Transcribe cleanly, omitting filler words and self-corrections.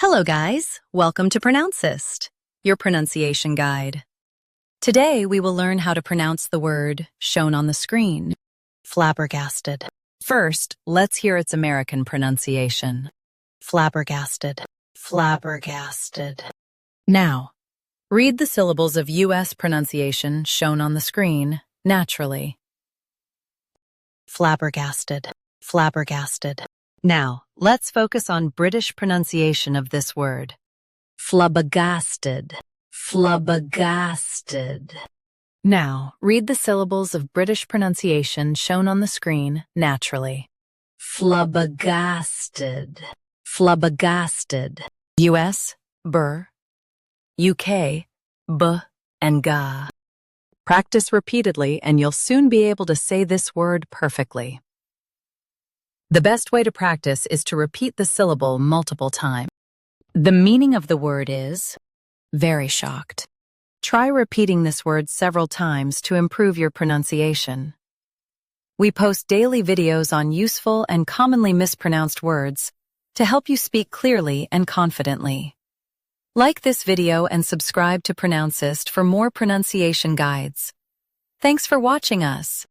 Hello guys, welcome to Pronouncist, your pronunciation guide. Today we will learn how to pronounce the word shown on the screen, flabbergasted. First, let's hear its American pronunciation. Flabbergasted, flabbergasted. Now, read the syllables of U.S. pronunciation shown on the screen naturally. Flabbergasted, flabbergasted. Now, let's focus on British pronunciation of this word. Flabbergasted, flabbergasted. Now, read the syllables of British pronunciation shown on the screen naturally. Flabbergasted, flabbergasted. US, br. UK, b and ga. Practice repeatedly and you'll soon be able to say this word perfectly. The best way to practice is to repeat the syllable multiple times. The meaning of the word is very shocked. Try repeating this word several times to improve your pronunciation. We post daily videos on useful and commonly mispronounced words to help you speak clearly and confidently. Like this video and subscribe to Pronouncist for more pronunciation guides. Thanks for watching us.